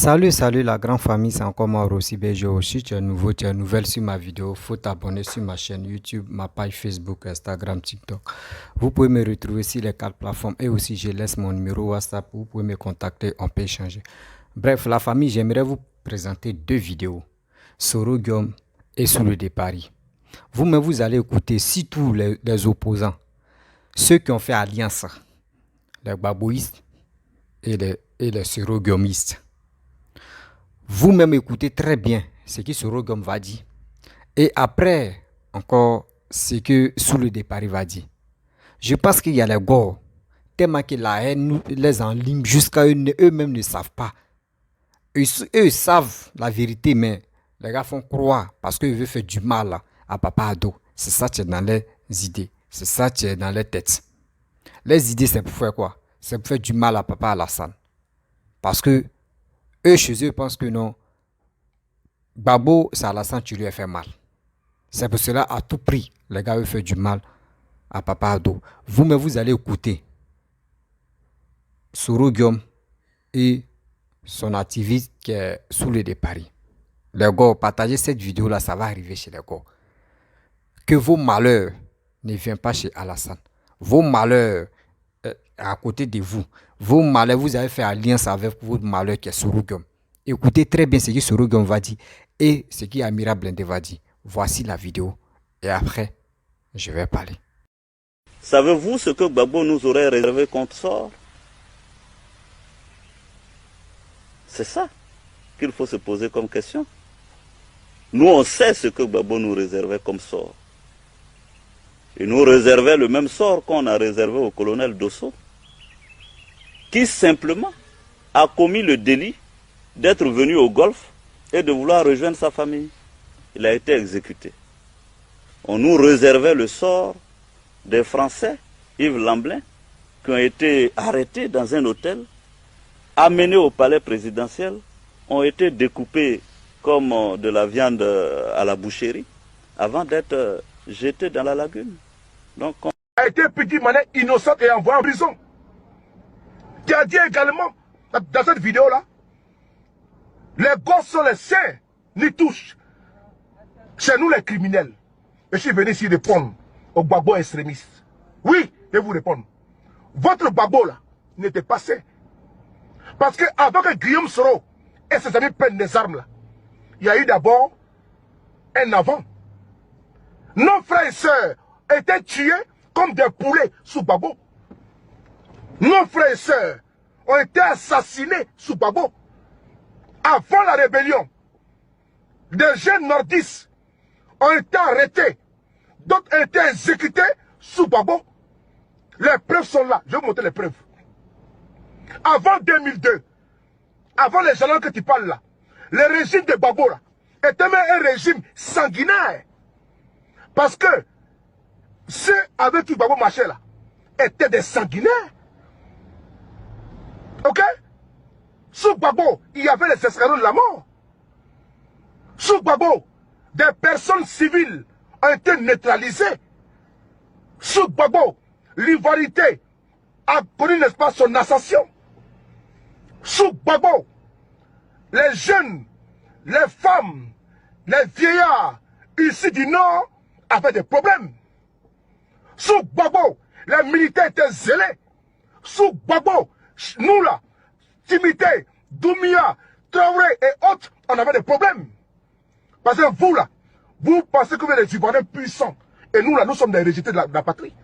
Salut la grande famille, c'est encore moi Rossi Bejo. Si tu es nouveau, tu es nouvelle sur ma vidéo, faut t'abonner sur ma chaîne YouTube, ma page Facebook, Instagram, TikTok. Vous pouvez me retrouver sur les quatre plateformes et aussi je laisse mon numéro WhatsApp, vous pouvez me contacter, on peut échanger. Bref, la famille, j'aimerais vous présenter deux vidéos, Soro Guillaume et Sous de Paris. Vous-même, vous allez écouter si tous les opposants, ceux qui ont fait alliance, les babouistes et les Soro Guillaumistes. Vous-même écoutez très bien ce que Sorogum va dire. Et après, encore, ce que Sous le départ va dire. Je pense qu'il y a les gars, tellement que la haine les enligne jusqu'à eux-mêmes ne savent pas. Eux savent la vérité, mais les gars font croire parce qu'ils veulent faire du mal à Papa Ado. C'est ça qui est dans les idées. C'est ça qui est dans les têtes. Les idées, c'est pour faire quoi? C'est pour faire du mal à Papa Alassane. Parce que eux, chez eux, pensent que non. Babo, c'est Alassane qui lui a fait mal. C'est pour cela, à tout prix, les gars veulent faire du mal à Papa Ado. Vous-même, vous allez écouter Soro Guillaume et son activiste qui est Sous le de Paris. Les gars, partagez cette vidéo-là, ça va arriver chez les gars. Que vos malheurs ne viennent pas chez Alassane. Vos malheurs à côté de vous. Vos malheurs, vous avez fait alliance avec votre malheur qui est Soro Guillaume. Écoutez très bien ce que Soro Guillaume va dire et ce que Amira Blende va dire. Voici la vidéo et après, je vais parler. Savez-vous ce que Gbagbo nous aurait réservé contre sort? C'est ça qu'il faut se poser comme question. Nous, on sait ce que Gbagbo nous réservait comme sort. Il nous réservait le même sort qu'on a réservé au colonel Dosso, qui simplement a commis le délit d'être venu au Golfe et de vouloir rejoindre sa famille. Il a été exécuté. On nous réservait le sort des Français, Yves Lamblin, qui ont été arrêtés dans un hôtel, amenés au palais présidentiel, ont été découpés comme de la viande à la boucherie, avant d'être jetés dans la lagune. Donc, a été petit manet innocent et envoyé en prison. Qui a dit également, dans cette vidéo-là, les gosses sont les saints, ni touchent. C'est nous les criminels. Et je suis venu ici répondre aux babos extrémistes. Oui, je vais vous répondre. Votre babo là n'était pas sain. Parce que avant que Guillaume Soro et ses amis prennent des armes là, il y a eu d'abord un avant. Nos frères et sœurs étaient tués comme des poulets sous Babo. Nos frères et sœurs ont été assassinés sous Babo. Avant la rébellion, des jeunes nordistes ont été arrêtés, d'autres ont été exécutés sous Babo. Les preuves sont là, je vais vous montrer les preuves. Avant 2002, avant les jalons que tu parles là, le régime de Babo là, était même un régime sanguinaire. Parce que ceux avec qui Babo marchait là, étaient des sanguinaires. Ok? Sous Babo, il y avait les escadrons de la mort. Sous Babo, des personnes civiles ont été neutralisées. Sous Babo, l'ivoirité a connu, n'est-ce pas, son ascension. Sous Babo, les jeunes, les femmes, les vieillards ici du Nord avaient des problèmes. Sous Babo, les militaires étaient zélés. Sous Babo, nous là, Timité, Doumia, Traoré et autres, on avait des problèmes. Parce que vous là, vous pensez que vous êtes des Ivoiriens puissants. Et nous là, nous sommes des rejetés de la patrie.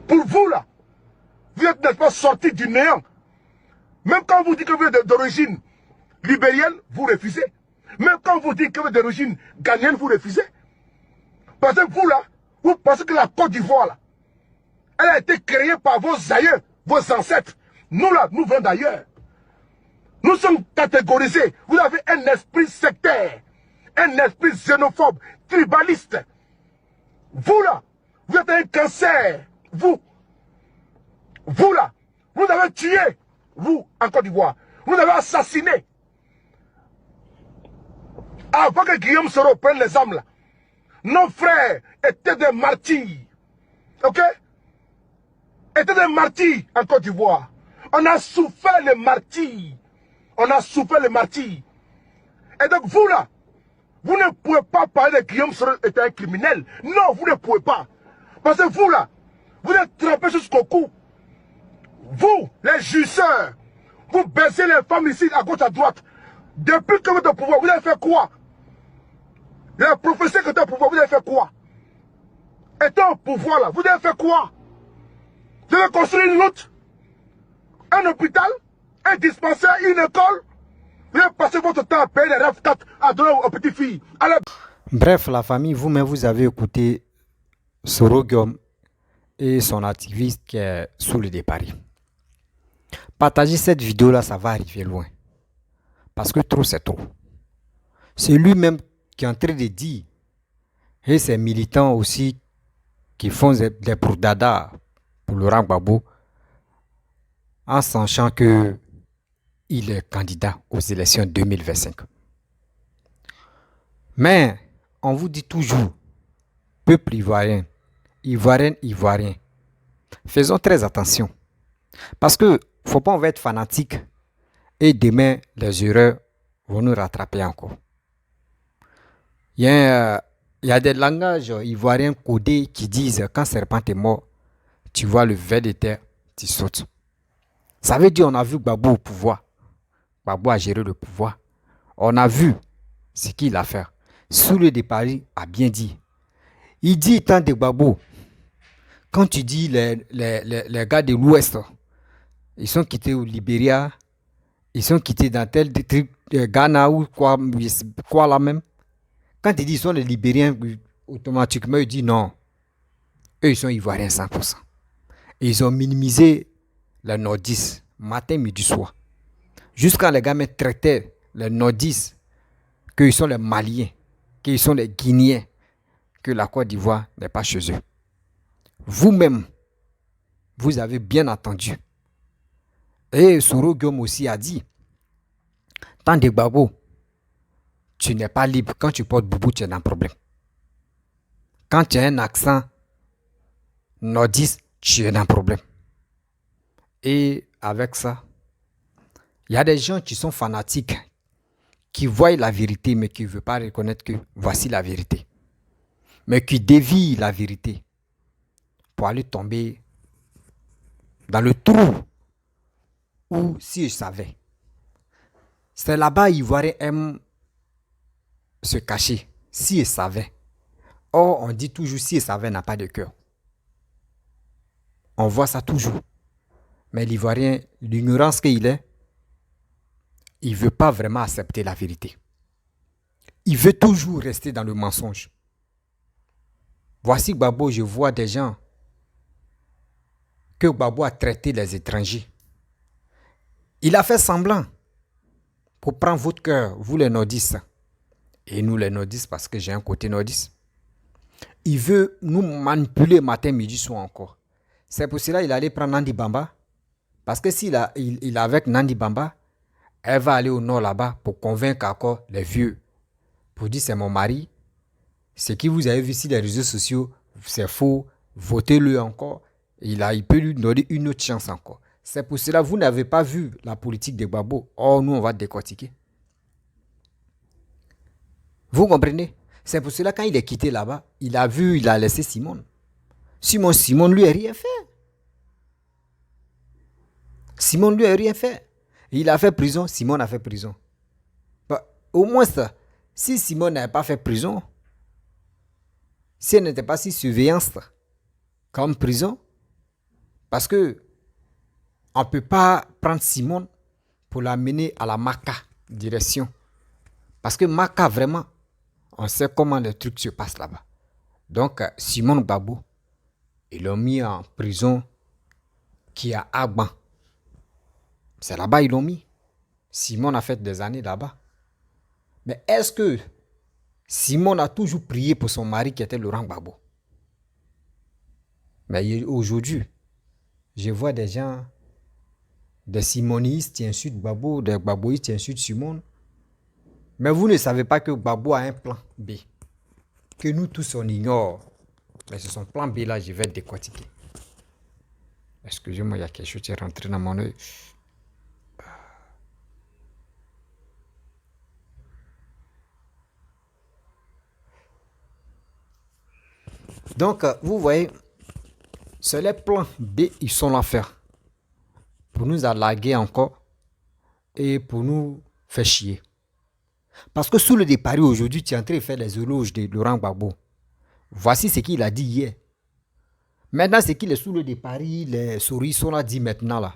Pour vous là, vous êtes n'est-ce pas sortis du néant. Même quand vous dites que vous êtes d'origine libérienne, vous refusez. Même quand vous dites que vous êtes d'origine ghanéenne, vous refusez. Parce que vous là, vous pensez que la Côte d'Ivoire là, elle a été créée par vos aïeux, vos ancêtres. Nous là, nous venons d'ailleurs. Nous sommes catégorisés. Vous avez un esprit sectaire, un esprit xénophobe, tribaliste. Vous là, vous êtes un cancer. Vous là, vous avez tué, vous, en Côte d'Ivoire. Vous avez assassiné. Avant que Guillaume Soro prenne les armes là, nos frères étaient des martyrs. Ok? Étaient des martyrs en Côte d'Ivoire. On a souffert les martyrs. On a souffert les martyrs. Et donc vous là, vous ne pouvez pas parler de Guillaume Soro était un criminel. Non, vous ne pouvez pas. Parce que vous là, vous êtes trempés jusqu'au cou. Vous, les jouisseurs, vous baissez les femmes ici à gauche à droite. Depuis que vous êtes au pouvoir, vous avez fait quoi? Les professeurs qui étaient au pouvoir, vous avez fait quoi? Étant au pouvoir là, vous avez fait quoi? Vous avez construit une route, un hôpital, un dispensaire, une école. Vous avez passé votre temps à payer les RAF4 à donner aux petites filles. Alors... Bref, la famille, vous-même, vous avez écouté Soro Guillaume et son activiste qui est sous le départ. Partagez cette vidéo-là, ça va arriver loin. Parce que trop, c'est trop. C'est lui-même qui est en train de dire, et ces militants aussi qui font des bourdadas pour Laurent Gbagbo, en sachant que il est candidat aux élections 2025. Mais on vous dit toujours, peuple ivoirien, ivoirien, faisons très attention. Parce que faut pas on va être fanatique et demain les erreurs vont nous rattraper encore. Il y a des langages ivoiriens codés qui disent quand serpent est mort, tu vois le ver de terre, tu sautes. Ça veut dire on a vu Gbagbo au pouvoir. Gbagbo a géré le pouvoir. On a vu ce qu'il a fait. Sous le départ a bien dit. Il dit tant de Gbagbo. Quand tu dis les gars de l'Ouest, ils sont quittés au Libéria, ils sont quittés dans tel truc, Ghana ou quoi là même. Quand il dit qu'ils sont les Libériens, automatiquement il dit non. Eux ils sont Ivoiriens 100%. Et ils ont minimisé les nordistes, matin, midi, soir. Jusqu'à les gars me traitaient les nordistes, qu'ils sont les Maliens, qu'ils sont les Guinéens, que la Côte d'Ivoire n'est pas chez eux. Vous-même, vous avez bien entendu. Et Soro Guillaume aussi a dit, tant de Gbagbo, tu n'es pas libre. Quand tu portes boubou, tu es dans un problème. Quand tu as un accent nordiste, tu es dans un problème. Et avec ça, il y a des gens qui sont fanatiques, qui voient la vérité, mais qui ne veulent pas reconnaître que voici la vérité. Mais qui dévient la vérité pour aller tomber dans le trou où, si je savais, c'est là-bas Ivoiriens aiment se cacher, si je savais. Or, on dit toujours, si je savais n'a pas de cœur. On voit ça toujours. Mais l'Ivoirien, l'ignorance qu'il est, il ne veut pas vraiment accepter la vérité. Il veut toujours rester dans le mensonge. Voici Gbagbo, je vois des gens que Gbagbo a traité les étrangers. Il a fait semblant pour prendre votre cœur, vous les nordistes. Et nous les nordistes, parce que j'ai un côté nordiste. Il veut nous manipuler matin, midi, soir encore. C'est pour cela qu'il allait prendre Nandi Bamba. Parce que s'il il avec Nandi Bamba, elle va aller au nord là-bas pour convaincre encore les vieux. Pour dire c'est mon mari. Ce que vous avez vu sur les réseaux sociaux, c'est faux. Votez-le encore. Il peut lui donner une autre chance encore. C'est pour cela que vous n'avez pas vu la politique de Gbagbo. Or, nous, on va décortiquer. Vous comprenez? C'est pour cela que quand il est quitté là-bas, il a laissé Simone. Simone lui a rien fait. Simone lui a rien fait. Il a fait prison, Simone a fait prison. Bah, au moins ça, si Simone n'avait pas fait prison, si elle n'était pas si surveillance comme prison, parce que on ne peut pas prendre Simone pour l'amener à la Maka direction. Parce que Maka, vraiment, on sait comment les trucs se passent là-bas. Donc, Simone Gbagbo, ils l'ont mis en prison qui est à Agban. C'est là-bas ils l'ont mis. Simone a fait des années là-bas. Mais est-ce que Simone a toujours prié pour son mari qui était Laurent Gbagbo? Mais aujourd'hui, je vois des gens, des simonistes qui insultent Gbagbo, des Gbagboïstes qui insultent Simone. Mais vous ne savez pas que Gbagbo a un plan B. Que nous tous on ignore. Mais c'est son plan B là, je vais décortiquer. Excusez-moi, il y a quelque chose qui est rentré dans mon œil. Donc, vous voyez, c'est les plans B, ils sont l'affaire. Pour nous allaguer encore et pour nous faire chier. Parce que sous le départ aujourd'hui, tu es en train de faire les éloges de Laurent Gbagbo. Voici ce qu'il a dit hier. Maintenant, ce qu'il est sous le départ, les souris sont là dit maintenant là.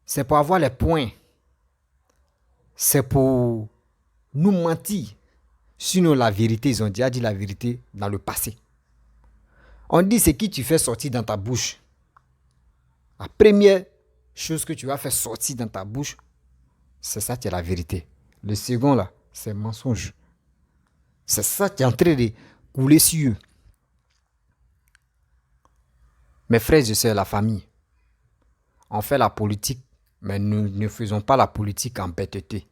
C'est pour avoir les points. C'est pour nous mentir. Sinon, la vérité, ils ont déjà dit la vérité dans le passé. On dit ce que tu fais sortir dans ta bouche. La première chose que tu vas faire sortir dans ta bouche, c'est ça qui est la vérité. Le second là, c'est mensonge. C'est ça qui est en train de couler sur eux. Mes frères et sœurs, la famille, on fait la politique, mais nous ne faisons pas la politique en bêteté.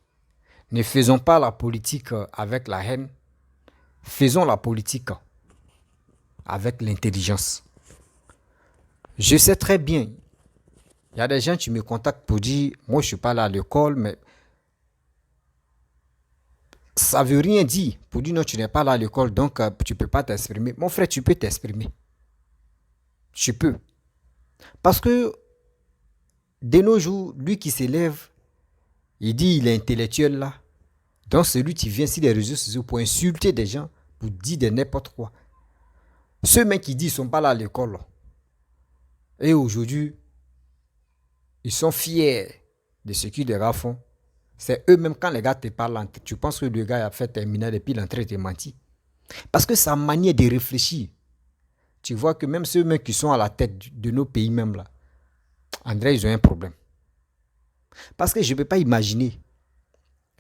Ne faisons pas la politique avec la haine. Faisons la politique avec l'intelligence. Je sais très bien, il y a des gens qui me contactent pour dire, moi je ne suis pas là à l'école, mais ça ne veut rien dire. Pour dire non, tu n'es pas là à l'école, donc tu ne peux pas t'exprimer. Mon frère, tu peux t'exprimer. Tu peux. Parce que de nos jours, lui qui s'élève, il dit il est intellectuel là. Donc celui qui vient sur les réseaux sociaux pour insulter des gens, pour dire de n'importe quoi. Ceux mecs qui disent qu'ils ne sont pas là à l'école. Et aujourd'hui, ils sont fiers de ce qu'ils les gars font. C'est eux-mêmes, quand les gars te parlent, tu penses que le gars a fait terminal et puis l'entrée te menti. Parce que sa manière de réfléchir, tu vois que même ceux mecs qui sont à la tête de nos pays même là, André, ils ont un problème. Parce que je ne peux pas imaginer,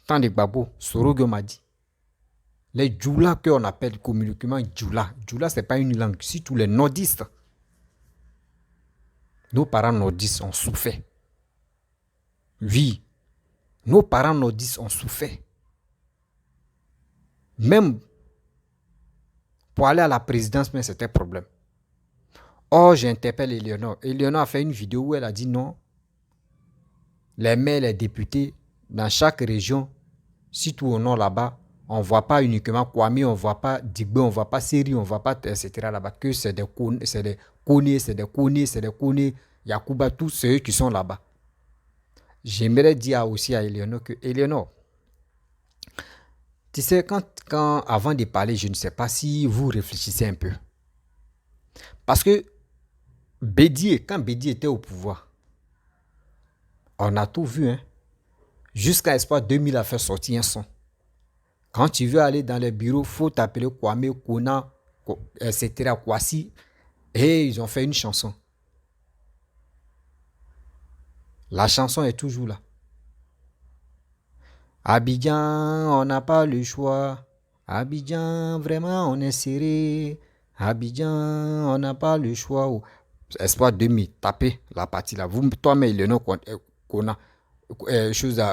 tant de Gbagbo, Sorogo m'a dit, les Djoula qu'on appelle communiquement Djoula. Djoula, ce n'est pas une langue. Si tous les nordistes, nos parents nordistes ont souffert. Oui, nos parents nordistes ont souffert. Même pour aller à la présidence, mais c'était un problème. Or, j'interpelle Eleonore. Eleonore a fait une vidéo où elle a dit non. Les maires, les députés, dans chaque région, surtout au nord là-bas, on ne voit pas uniquement Kwame, on ne voit pas Digbe, on ne voit pas Seri, on ne voit pas etc. là-bas, que c'est des Kone, Yakuba, tous ceux qui sont là-bas. J'aimerais dire aussi à Eleonore que, Eleonore, tu sais, avant de parler, je ne sais pas si vous réfléchissez un peu. Parce que quand Bédié était au pouvoir, on a tout vu, hein. Jusqu'à Espoir 2000 a fait sortir un son. Quand tu veux aller dans les bureaux, il faut t'appeler Kwame, Kona, etc. Kwasi. Et ils ont fait une chanson. La chanson est toujours là. Abidjan, on n'a pas le choix. Abidjan, vraiment, on est serré. Abidjan, on n'a pas le choix. Espoir 2000, tapez la partie là. Vous, toi-même, Eleonore, Kona,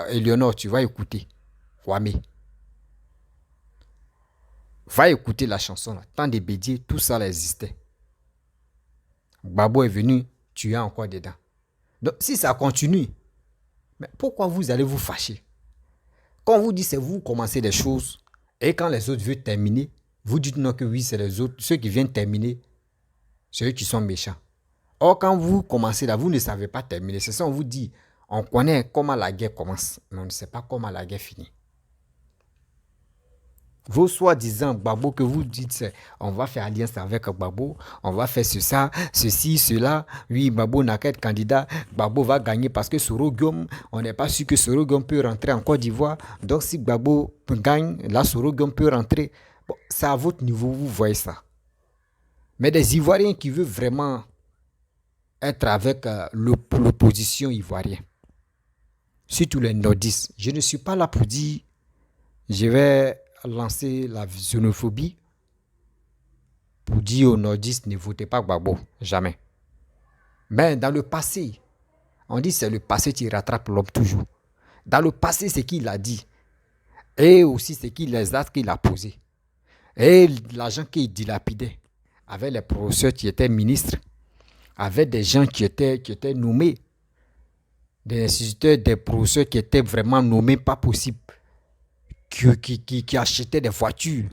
Eleonore, tu vas écouter. Kwame. Va écouter la chanson là. Tant de Bédié, tout ça là existait. Gbagbo est venu, tu es encore dedans. Donc, si ça continue, mais pourquoi vous allez vous fâcher? Quand on vous dit c'est vous commencez des choses, et quand les autres veulent terminer, vous dites non que oui, c'est les autres, ceux qui viennent terminer, c'est eux qui sont méchants. Or, quand vous commencez là, vous ne savez pas terminer. C'est ça, on vous dit, on connaît comment la guerre commence, mais on ne sait pas comment la guerre finit. Vos soi-disant Gbagbo que vous dites, c'est on va faire alliance avec Gbagbo, on va faire ceci, cela. Oui, Gbagbo n'a qu'à être candidat, Gbagbo va gagner parce que Soro-Guillaume, on n'est pas sûr que Soro-Guillaume peut rentrer en Côte d'Ivoire. Donc si Gbagbo gagne, là Soro-Guillaume peut rentrer. Bon, c'est à votre niveau, vous voyez ça. Mais des Ivoiriens qui veulent vraiment être avec l'opposition ivoirienne, surtout les nordistes, je ne suis pas là pour dire, je vais lancer la xénophobie pour dire aux nordistes ne votez pas Gbagbo, jamais. Mais dans le passé, on dit c'est le passé qui rattrape l'homme toujours. Dans le passé, c'est qu'il a dit et aussi c'est les actes qu'il a posés et l'argent qu'il dilapidait avec les professeurs qui étaient ministres, avec des gens qui étaient nommés, des instituteurs, des professeurs qui étaient vraiment nommés pas possible. Qui achetaient des voitures,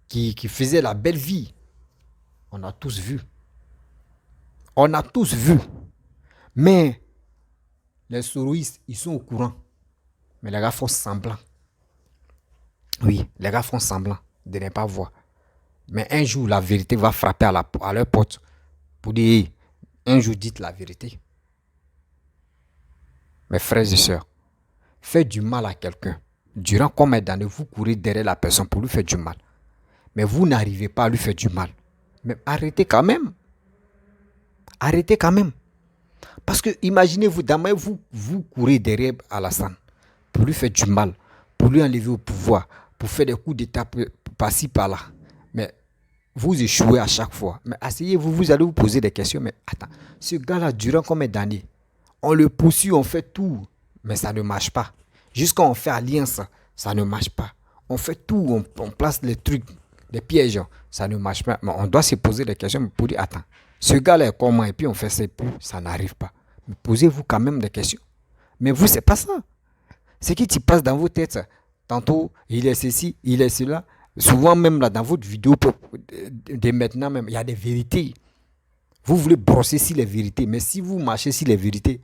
qui faisaient la belle vie. On a tous vu. On a tous vu. Mais les soroïstes, ils sont au courant. Mais les gars font semblant. Oui, les gars font semblant de ne pas voir. Mais un jour, la vérité va frapper à leur porte pour dire, un jour, dites la vérité. Mes frères et sœurs, faites du mal à quelqu'un. Durant combien d'années vous courez derrière la personne pour lui faire du mal. Mais vous n'arrivez pas à lui faire du mal. Mais arrêtez quand même. Arrêtez quand même. Parce que imaginez-vous, demain, vous courez derrière Alassane pour lui faire du mal, pour lui enlever au pouvoir, pour faire des coups d'état par-ci, par-là. Mais vous échouez à chaque fois. Mais asseyez-vous, vous allez vous poser des questions. Mais attends, ce gars-là, durant combien d'années, on le poursuit, on fait tout, mais ça ne marche pas. Jusqu'à on fait alliance, ça ne marche pas. On fait tout, on place les trucs, les pièges, ça ne marche pas. Mais on doit se poser des questions pour dire, attends, ce gars-là est comment? Et puis on fait ça, et puis ça n'arrive pas. Mais posez-vous quand même des questions. Mais vous, c'est pas ça. Ce qui se passe dans vos têtes, tantôt, il est ceci, il est cela. Souvent même là, dans votre vidéo, de maintenant même, il y a des vérités. Vous voulez brosser sur les vérités. Mais si vous marchez sur les vérités,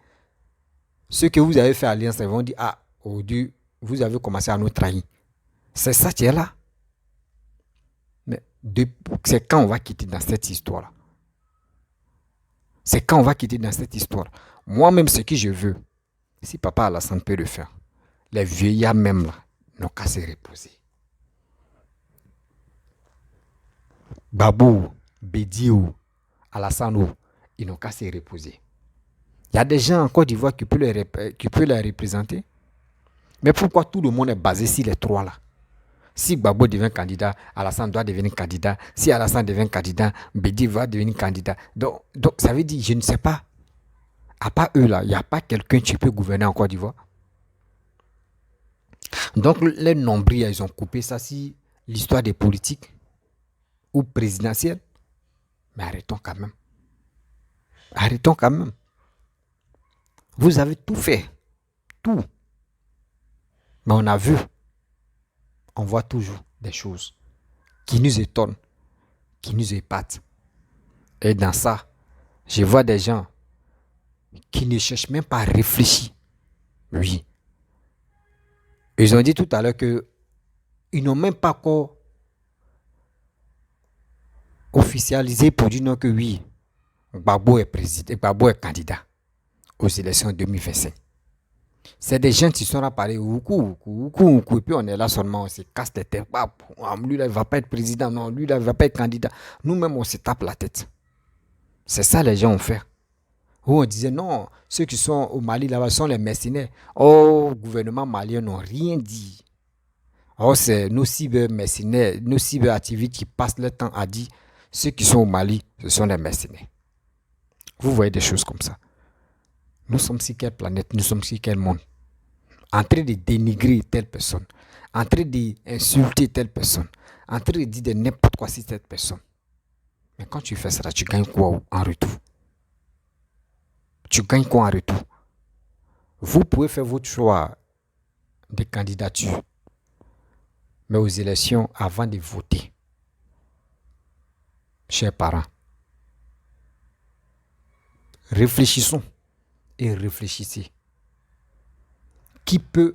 ceux que vous avez fait alliance, ils vont dire, ah, oh Dieu, vous avez commencé à nous trahir. C'est ça qui est là. Mais c'est quand on va quitter dans cette histoire-là. C'est quand on va quitter dans cette histoire. Moi-même, ce que je veux, si papa Alassane peut le faire, les vieillards même là, n'ont qu'à se reposer. Babou, Bédiou, Alassane, ils n'ont qu'à se reposer. Il y a des gens en Côte d'Ivoire qui peuvent les représenter. Mais pourquoi tout le monde est basé sur les trois là? Si Gbagbo devient candidat, Alassane doit devenir candidat. Si Alassane devient candidat, Bédi va devenir candidat. Donc, ça veut dire, je ne sais pas. À part eux là, il n'y a pas quelqu'un qui peut gouverner en Côte d'Ivoire. Donc, les nombrils, ils ont coupé ça si l'histoire des politiques ou présidentielle. Mais arrêtons quand même. Arrêtons quand même. Vous avez tout fait. Tout. Mais on a vu. On voit toujours des choses qui nous étonnent, qui nous épatent. Et dans ça, je vois des gens qui ne cherchent même pas à réfléchir. Oui. Ils ont dit tout à l'heure qu'ils n'ont même pas encore officialisé pour dire non que oui, Gbagbo est président, Gbagbo est candidat aux élections 2025. C'est des gens qui sont là parler, et puis on est là seulement, on se casse les têtes. Lui, là, il ne va pas être président, non, lui, là, il ne va pas être candidat. Nous-mêmes, on se tape la tête. C'est ça les gens ont fait. Où on disait non, ceux qui sont au Mali là-bas sont les mercenaires. Oh, le gouvernement malien n'ont rien dit. Oh, c'est nos cyber-mercenaires, nos cyber-activistes qui passent le temps à dire ceux qui sont au Mali, ce sont les mercenaires. Vous voyez des choses comme ça. Nous sommes sur quelle planète? Nous sommes sur quel monde? En train de dénigrer telle personne, en train d'insulter telle personne, en train de dire de n'importe quoi sur cette personne. Mais quand tu fais ça, tu gagnes quoi en retour? Tu gagnes quoi en retour? Vous pouvez faire votre choix de candidature, mais aux élections, avant de voter, chers parents, réfléchissons et réfléchissez. Qui peut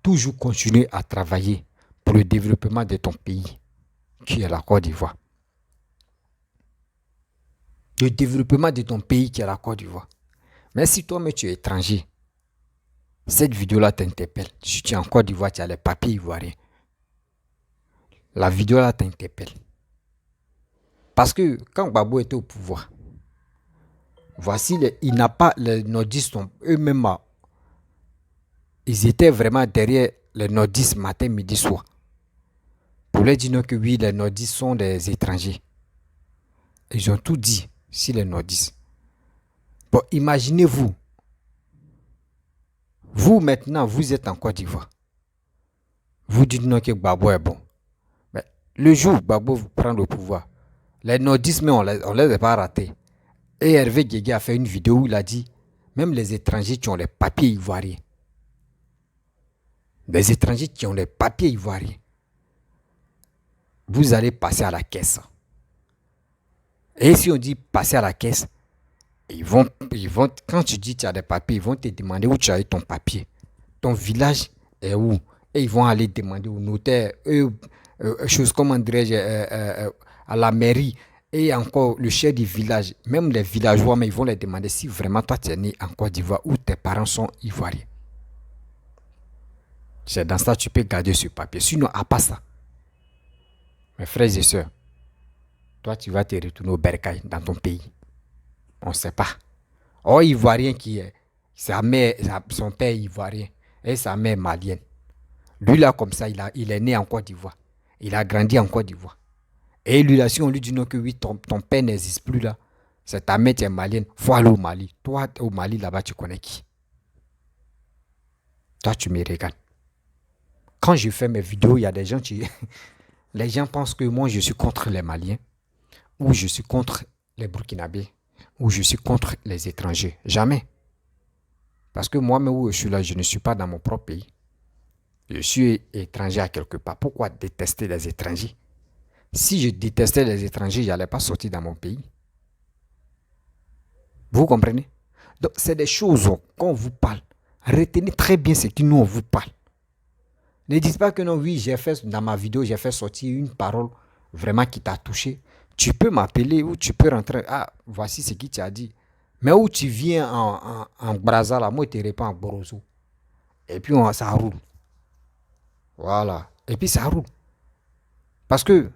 toujours continuer à travailler pour le développement de ton pays, qui est la Côte d'Ivoire? Le développement de ton pays, qui est la Côte d'Ivoire. Mais si toi-même tu es étranger, cette vidéo-là t'interpelle. Si tu es en Côte d'Ivoire, tu as les papiers ivoiriens. La vidéo-là t'interpelle. Parce que quand Gbagbo était au pouvoir, voici, il n'a pas, les nordistes eux-mêmes, ils étaient vraiment derrière les nordistes matin, midi, soir. Pour leur dire que oui, les nordistes sont des étrangers. Ils ont tout dit sur les nordistes. Bon, imaginez-vous. Vous maintenant, vous êtes en Côte d'Ivoire. Vous dites non que Gbagbo est bon. Mais le jour où Gbagbo prend le pouvoir, les nordistes, mais on ne les a pas ratés. Et Hervé Guégué a fait une vidéo où il a dit, même les étrangers qui ont les papiers ivoiriens. Les étrangers qui ont les papiers ivoiriens. Vous allez passer à la caisse. Et si on dit passer à la caisse, ils vont, quand tu dis tu as des papiers, ils vont te demander où tu as eu ton papier. Ton village est où? Et ils vont aller demander au notaire, chose comme dirais-je, à la mairie, et encore le chef du village, même les villageois, mais ils vont les demander si vraiment toi tu es né en Côte d'Ivoire ou tes parents sont ivoiriens. C'est dans ça que tu peux garder ce papier. Sinon, à part ça, mes frères et sœurs, toi tu vas te retourner au bercail dans ton pays. On ne sait pas. Oh, ivoirien qui est, son père est ivoirien et sa mère malienne. Lui là, comme ça, il est né en Côte d'Ivoire. Il a grandi en Côte d'Ivoire. Et lui là, si on lui dit non que oui, ton père n'existe plus là, c'est ta mère qui est malienne, faut aller au Mali. Toi, au Mali, là-bas, tu connais qui? Toi, tu me regardes. Quand je fais mes vidéos, il y a des gens qui... Les gens pensent que moi, je suis contre les Maliens, ou je suis contre les Burkinabés, ou je suis contre les étrangers. Jamais. Parce que moi-même où je suis là, je ne suis pas dans mon propre pays. Je suis étranger à quelque part. Pourquoi détester les étrangers? Si je détestais les étrangers, je n'allais pas sortir dans mon pays. Vous comprenez? Donc, c'est des choses qu'on vous parle. Retenez très bien ce que nous, on vous parle. Ne dites pas que non, oui, j'ai fait, dans ma vidéo, j'ai fait sortir une parole vraiment qui t'a touché. Tu peux m'appeler ou tu peux rentrer. Ah, voici ce qu'il t'a dit. Mais où tu viens en Brazza, là, moi, je te réponds en Borozo. Et puis, ça roule. Voilà. Et puis, ça roule. Parce que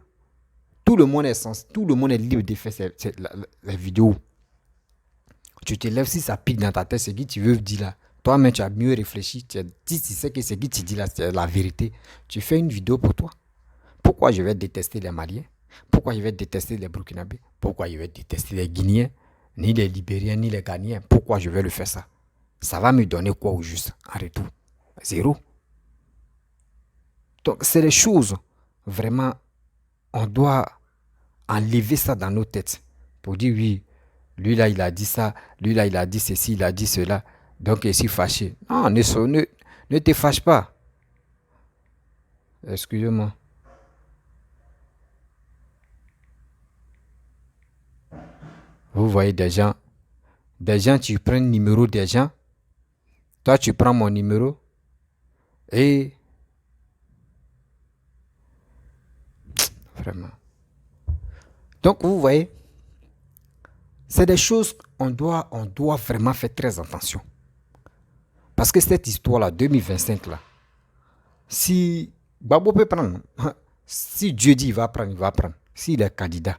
tout le monde est libre de faire les vidéos. Tu te lèves, si ça pique dans ta tête, ce que tu veux dire là. Toi-même, tu as mieux réfléchi. Si tu sais que ce que tu dis là, c'est la vérité, tu fais une vidéo pour toi. Pourquoi je vais détester les Maliens? Pourquoi je vais détester les Burkinabés? Pourquoi je vais détester les Guinéens? Ni les Libériens, ni les Ghanéens. Pourquoi je vais le faire ça? Ça va me donner quoi au juste en retour? Zéro. Donc, c'est des choses, vraiment, on doit enlever ça dans nos têtes. Pour dire oui, lui là, il a dit ça, lui là, il a dit ceci, il a dit cela. Donc, il est si fâché. Non, ne te fâche pas. Excusez-moi. Vous voyez des gens, tu prends le numéro des gens. Toi, tu prends mon numéro. Et vraiment. Donc, vous voyez, c'est des choses on doit vraiment faire très attention. Parce que cette histoire-là, 2025, là, si Babo peut prendre, si Dieu dit il va prendre, il va prendre. S'il est candidat,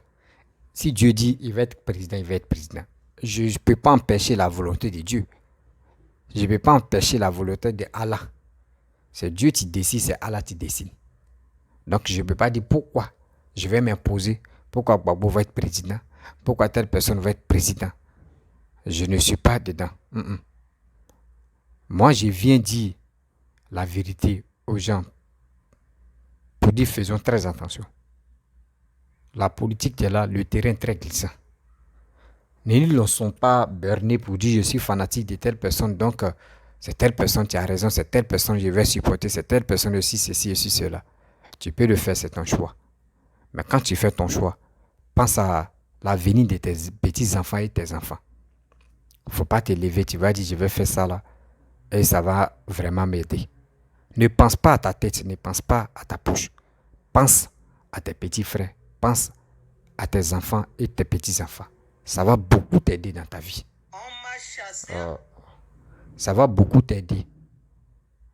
si Dieu dit il va être président, il va être président. Je ne peux pas empêcher la volonté de Dieu. Je ne peux pas empêcher la volonté de Allah. C'est Dieu qui décide, c'est Allah qui décide. Donc je ne peux pas dire pourquoi je vais m'imposer, pourquoi Babo va être président, pourquoi telle personne va être président. Je ne suis pas dedans. Moi, je viens dire la vérité aux gens pour dire faisons très attention. La politique est là, le terrain est très glissant. Ils ne sont pas bernés pour dire je suis fanatique de telle personne, donc c'est telle personne qui a raison, c'est telle personne je vais supporter, c'est telle personne aussi ceci et cela. Tu peux le faire, c'est ton choix. Mais quand tu fais ton choix, pense à l'avenir de tes petits-enfants et tes enfants. Il ne faut pas te lever, tu vas dire je vais faire ça là et ça va vraiment m'aider. Ne pense pas à ta tête, ne pense pas à ta poche. Pense à tes petits frères, pense à tes enfants et tes petits-enfants. Ça va beaucoup t'aider dans ta vie. Ça va beaucoup t'aider.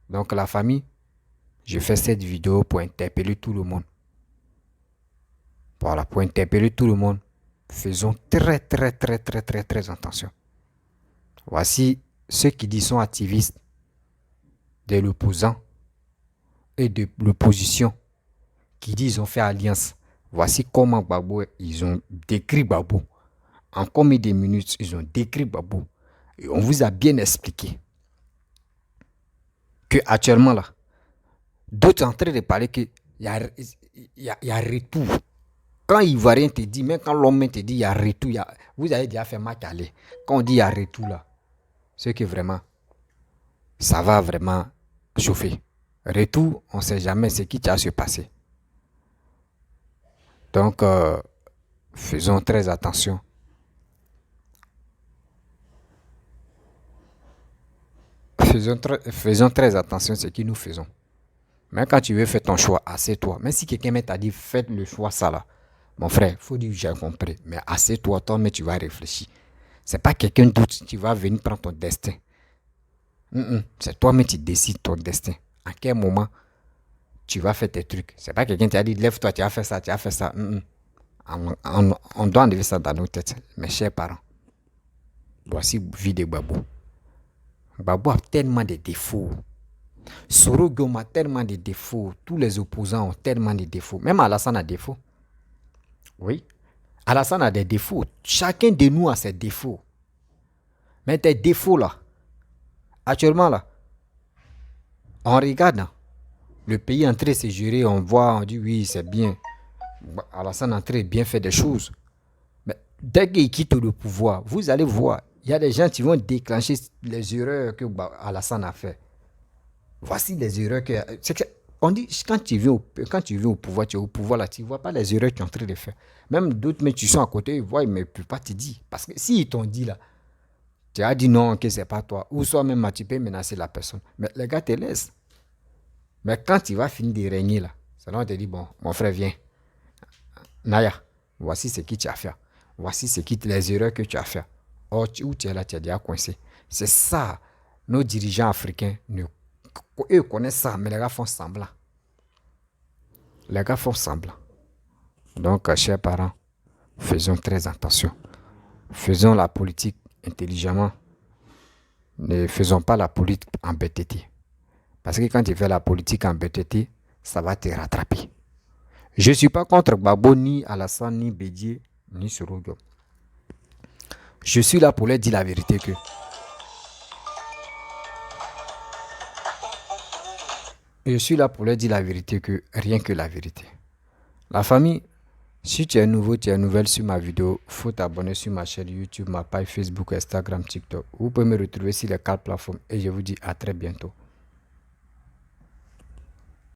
Donc la famille, je fais cette vidéo pour interpeller tout le monde. Voilà, pour interpeller tout le monde. Faisons très attention. Voici ceux qui disent sont activistes de l'opposant et de l'opposition, qui disent qu'ils ont fait alliance. Voici comment Gbagbo, ils ont décrit Gbagbo. En combien de minutes ils ont décrit Gbagbo. Et on vous a bien expliqué que actuellement là, d'autres sont en train de parler qu'il y a retour. Quand Ivoirien te dit, même quand l'homme te dit il y a retour, vous avez déjà fait match aller. Quand on dit il y a retour là, c'est que vraiment, ça va vraiment chauffer. Retour, on ne sait jamais ce qui va se passer. Donc, faisons très attention. Faisons très attention à ce que nous faisons. Mais quand tu veux faire ton choix, assieds-toi. Même si quelqu'un t'a dit, faites le choix ça là. Mon frère, il faut dire, j'ai compris. Mais assieds-toi, toi, mais tu vas réfléchir. C'est pas quelqu'un d'autre qui va venir prendre ton destin. C'est toi-même qui décides ton destin. À quel moment tu vas faire tes trucs. C'est pas quelqu'un qui t'a dit, lève-toi, tu as fait ça, tu as fait ça. On doit enlever ça dans nos têtes. Mes chers parents, voici vie de Gbagbo. Gbagbo a tellement de défauts. Soro Goma a tellement de défauts. Tous les opposants ont tellement de défauts. Même Alassane a des défauts. Oui. Alassane a des défauts. Chacun de nous a ses défauts. Mais tes défauts là, actuellement là, on regarde le pays en train de se gérer, on voit, on dit oui, c'est bien. Alassane est en train de bien faire des choses. Mais dès qu'il quitte le pouvoir, vous allez voir, il y a des gens qui vont déclencher les erreurs que Alassane a fait. Voici les erreurs que... On dit, quand tu viens au pouvoir, tu es au pouvoir là, tu ne vois pas les erreurs qu'ils sont en train de faire. Même d'autres, mais tu sont à côté, ils voient, mais ils ne peuvent pas te dire. Parce que s'ils t'ont dit là, tu as dit non, que ce n'est pas toi. Ou soit même tu peux menacer la personne. Mais les gars te laissent. Mais quand tu vas finir de régner là, c'est là on te dit, bon, mon frère, viens. Naya, voici ce que tu as fait. Voici les erreurs que tu as fait. Or, où tu es là, tu es déjà coincé. C'est ça, nos dirigeants africains, eux connaissent ça, mais les gars font semblant. Les gars font semblant. Donc, chers parents, faisons très attention. Faisons la politique intelligemment. Ne faisons pas la politique en BTT. Parce que quand tu fais la politique en BTT, ça va te rattraper. Je ne suis pas contre Gbagbo, ni Alassane, ni Bédié, ni Soro Goma. Je suis là pour leur dire la vérité que rien que la vérité. La famille, si tu es nouveau, tu es nouvelle sur ma vidéo, il faut t'abonner sur ma chaîne YouTube, ma page Facebook, Instagram, TikTok. Vous pouvez me retrouver sur les 4 plateformes et je vous dis à très bientôt.